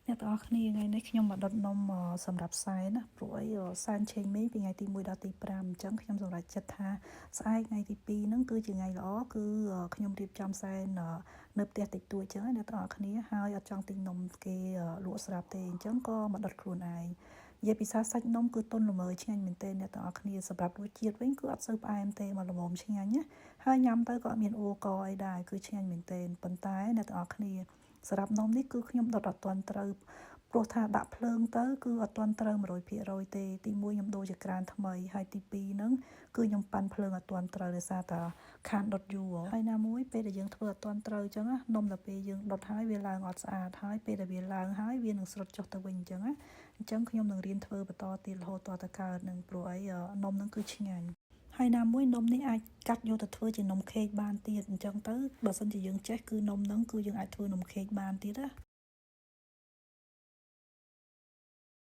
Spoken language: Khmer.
អ្នកទាំងអស់គ្នាថ្ងៃនេះខ្ញុំមកដុតនំសម្រាប់សែនណាព្រោះអីសែនឆេងមីពីថ្ងៃទី1ដល់ទី5អញ្ចឹងខ្ញុំសម្រេចចិត្តថាស្អែកថ្ងៃទី2ហ្នឹងគឺជាថ្ងៃល្អគឺខ្ញុំរៀបចំសែននៅផ្ទះតិចតួចអញ្ចឹងអ្នកទាំងអស់គ្នាហើយអត់ចង់ទិញនំគេលក់ស្រាប់ទេអញ្ចឹងក៏មកដុតខ្លួនឯងនិយាយពីសាសាច់នំគឺទន់ល្មើយឆ្ងាញ់មែនទែនអ្នកទាំងអស់គ្នាសម្រាប់រសជាតិវិញគឺអត់សូវផ្អែមទេមកល្មមឆ្ងាញ់ណាហើយញ៉ាំទៅក៏អត់មានអ៊ូកអីដែរគឺឆ្ងាញ់មែនទែនប៉ុន្តែអ្នកទាំងអស់គ្នាសម្រាប់នំនេះគឺខ្ញុំដុតអត់ទាន់ត្រូវព្រោះថាដាក់ភ្លើងទៅគឺអត់ទាន់ត្រូវ100%ទេទី1ខ្ញុំដូរជាក្រានថ្មីហើយទី2ហ្នឹងគឺខ្ញុំប៉ាន់ភ្លើងអត់ទាន់ត្រូវដោយសារតែខានដុតយូរហើយណាមួយពេលដែលយើងធ្វើអត់ទាន់ត្រូវអញ្ចឹងណានំដល់ពេលយើងដុតហើយវាឡើងអត់ស្អាតហើយពេលដែលវាឡើងហើយវានឹងស្រុតចុះទៅវិញអញ្ចឹងណាអញ្ចឹងខ្ញុំនឹងរៀនធ្វើបន្តទៀតរហូតតទៅកើតនឹងព្រោះអីនំហ្នឹងគឺឆ្ងាញ់ហើយណាមួយនំនេះអាចកាត់យកទៅធ្វើជានំខេកបានទៀតអញ្ចឹងទៅបើសិនជាយើងចេះគឺនំហ្នឹងគឺយើងអាចធ្វើនំខេកបានទៀតណា